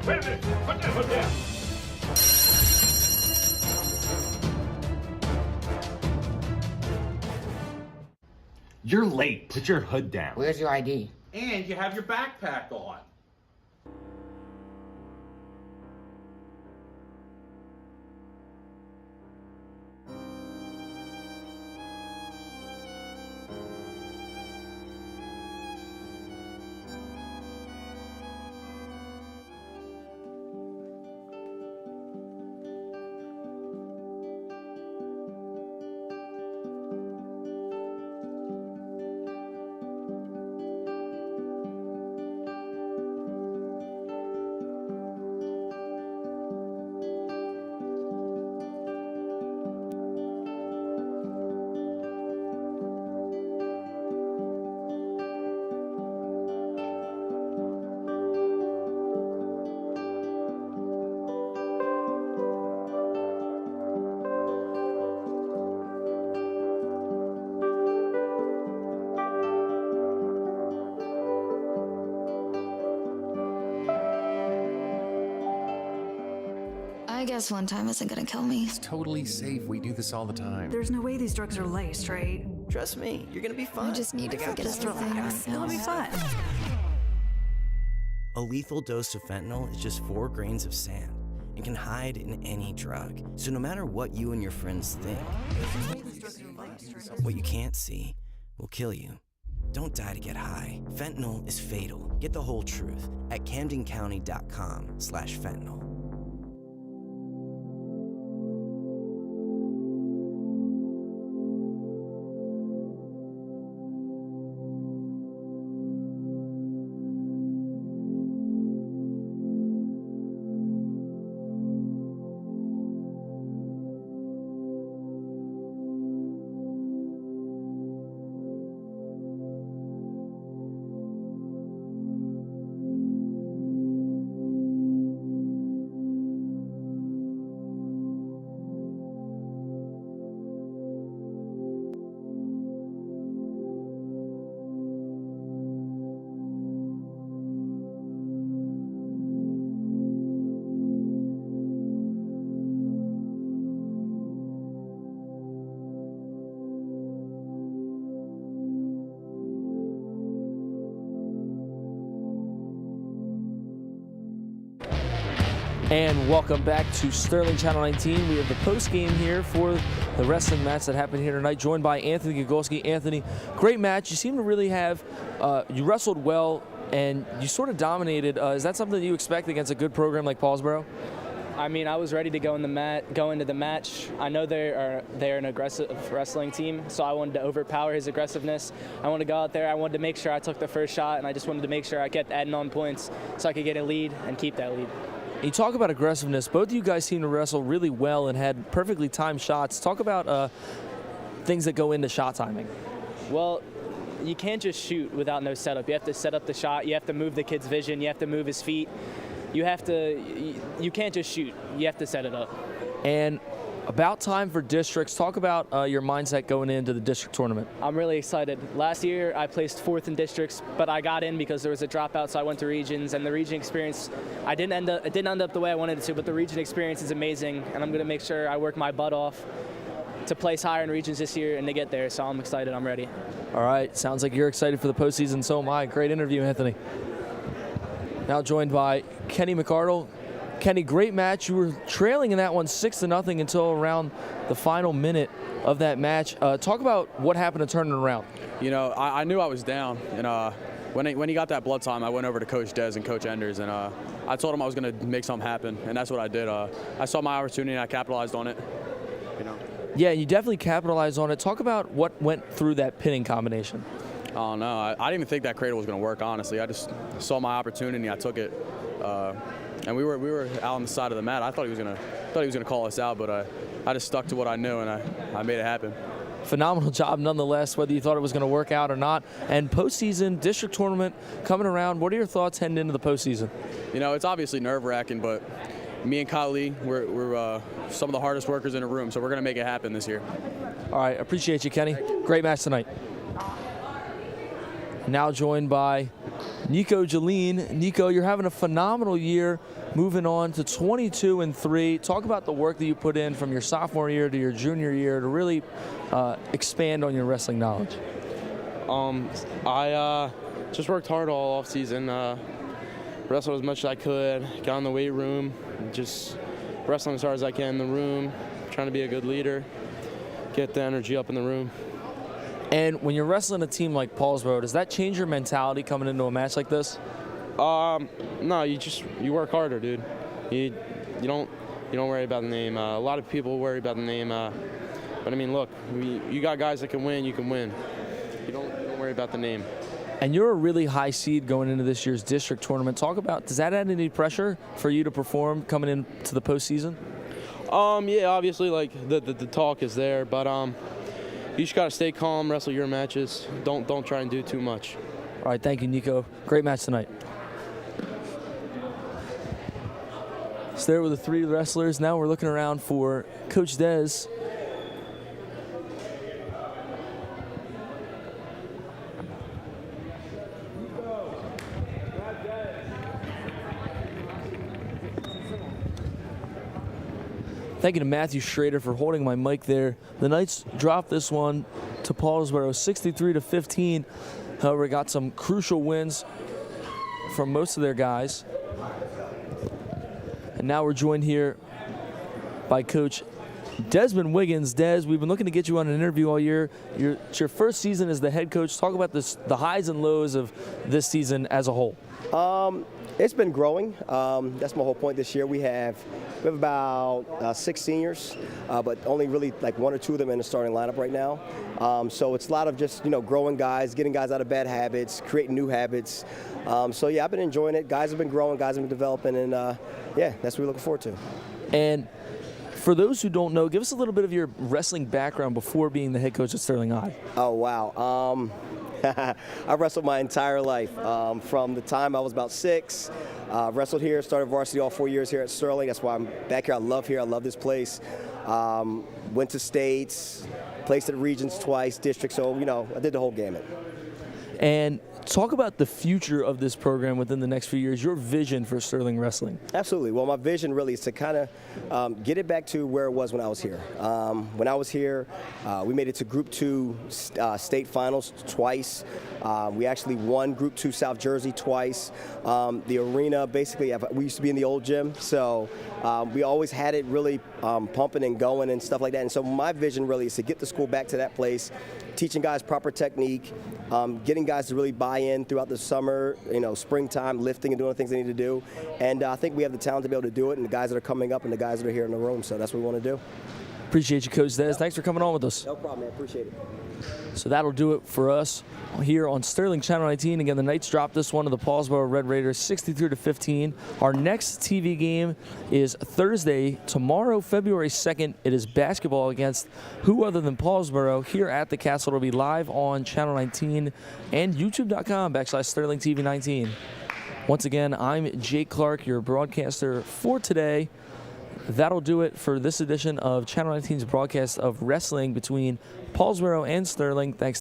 a minute. Put that down. You're late. Put your hood down. Where's your ID? And you have your backpack on. Just one time isn't gonna kill me. It's totally safe. We do this all the time. There's no way these drugs are laced, right? Trust me, you're gonna be fine. I just need to forget everything right now. It'll be fun. A lethal dose of fentanyl is just 4 grains of sand and can hide in any drug. So no matter what you and your friends think, what you can't see will kill you. Don't die to get high. Fentanyl is fatal. Get the whole truth at CamdenCounty.com/fentanyl. And welcome back to Sterling Channel 19. We have the post game here for the wrestling match that happened here tonight, joined by Anthony Gagolski. Anthony, great match. You seem to really have, you wrestled well and you sort of dominated. Is that something that you expect against a good program like Paulsboro? I mean, I was ready to go into the match. I know they're an aggressive wrestling team, so I wanted to overpower his aggressiveness. I wanted to go out there. I wanted to make sure I took the first shot, and I just wanted to make sure I kept adding on points so I could get a lead and keep that lead. You talk about aggressiveness. Both of you guys seem to wrestle really well and had perfectly timed shots. Talk about things that go into shot timing. Well, you can't just shoot without no setup. You have to set up the shot. You have to move the kid's vision. You have to move his feet. You can't just shoot. You have to set it up. And about time for districts. Talk about your mindset going into the district tournament. I'm really excited. Last year I placed 4th in districts, but I got in because there was a dropout, so I went to regions. And the region experience, it didn't end up the way I wanted it to, but the region experience is amazing, and I'm going to make sure I work my butt off to place higher in regions this year and to get there. So I'm excited. I'm ready. All right. Sounds like you're excited for the postseason. So am I. Great interview, Anthony. Now joined by Kenny McArdle. Kenny, great match. You were trailing in that one 6-0 until around the final minute of that match. Talk about what happened to turn it around. You know, I knew I was down, and when he got that blood time, I went over to Coach Dez and Coach Enders, and I told him I was going to make something happen, and that's what I did. I saw my opportunity, and I capitalized on it. You know. Yeah, you definitely capitalized on it. Talk about what went through that pinning combination. Oh no, I didn't even think that cradle was going to work. Honestly, I just saw my opportunity, I took it. And we were out on the side of the mat. I thought he was gonna call us out, but I just stuck to what I knew, and I made it happen. Phenomenal job nonetheless, whether you thought it was going to work out or not. And postseason, district tournament coming around. What are your thoughts heading into the postseason? You know, it's obviously nerve-wracking, but me and Kali, we're some of the hardest workers in the room, so we're gonna make it happen this year. All right, appreciate you, Kenny. Great match tonight. Now joined by Nico Jaleen. Nico, you're having a phenomenal year, moving on to 22-3. Talk about the work that you put in from your sophomore year to your junior year to really expand on your wrestling knowledge. I just worked hard all off season. Wrestled as much as I could. Got in the weight room, just wrestling as hard as I can in the room. Trying to be a good leader, get the energy up in the room. And when you're wrestling a team like Paulsboro, does that change your mentality coming into a match like this? No, you work harder, dude. You don't worry about the name. A lot of people worry about the name, but I mean, look, you got guys that can win. You can win. You don't worry about the name. And you're a really high seed going into this year's district tournament. Talk about, does that add any pressure for you to perform coming into the postseason? Yeah, obviously, like the talk is there, but you just got to stay calm, wrestle your matches. Don't try and do too much. All right, thank you, Nico. Great match tonight. So there were the 3 wrestlers. Now we're looking around for Coach Dez. Thank you to Matthew Schrader for holding my mic there. The Knights dropped this one to Paulsboro 63-15. However, got some crucial wins from most of their guys. And now we're joined here by Coach Desmond Wiggins. Des, we've been looking to get you on an interview all year. It's your first season as the head coach. Talk about the highs and lows of this season as a whole. It's been growing. That's my whole point this year. We have about 6 seniors, but only really like 1 or 2 of them in the starting lineup right now. So it's a lot of just, growing guys, getting guys out of bad habits, creating new habits. So yeah, I've been enjoying it. Guys have been growing, guys have been developing, and yeah, that's what we're looking forward to. And for those who don't know, give us a little bit of your wrestling background before being the head coach at Sterling High. Oh, wow. I wrestled my entire life. From the time I was about 6, wrestled here, started varsity all 4 years here at Sterling. That's why I'm back here. I love here. I love this place. Went to states, placed at regions twice, districts. So, I did the whole gamut. And talk about the future of this program within the next few years, your vision for Sterling Wrestling. Absolutely. Well, my vision really is to kind of get it back to where it was when I was here. When I was here, we made it to Group 2 state finals twice. We actually won Group 2 South Jersey twice. The arena, basically, we used to be in the old gym, so we always had it really pumping and going and stuff like that. And so my vision really is to get the school back to that place, teaching guys proper technique, getting guys to really buy in throughout the summer, springtime, lifting and doing the things they need to do. And I think we have the talent to be able to do it, and the guys that are coming up and the guys that are here in the room. So that's what we want to do. Appreciate you, Coach Des. Thanks for coming on with us. No problem, man. Appreciate it. So that'll do it for us here on Sterling Channel 19. Again, the Knights dropped this one to the Paulsboro Red Raiders 63-15. Our next TV game is Thursday, tomorrow, February 2nd. It is basketball against who other than Paulsboro here at the Castle. It'll be live on Channel 19 and youtube.com/SterlingTV19. Once again, I'm Jake Clark, your broadcaster for today. That'll do it for this edition of Channel 19's broadcast of wrestling between Paulsboro and Sterling. Thanks.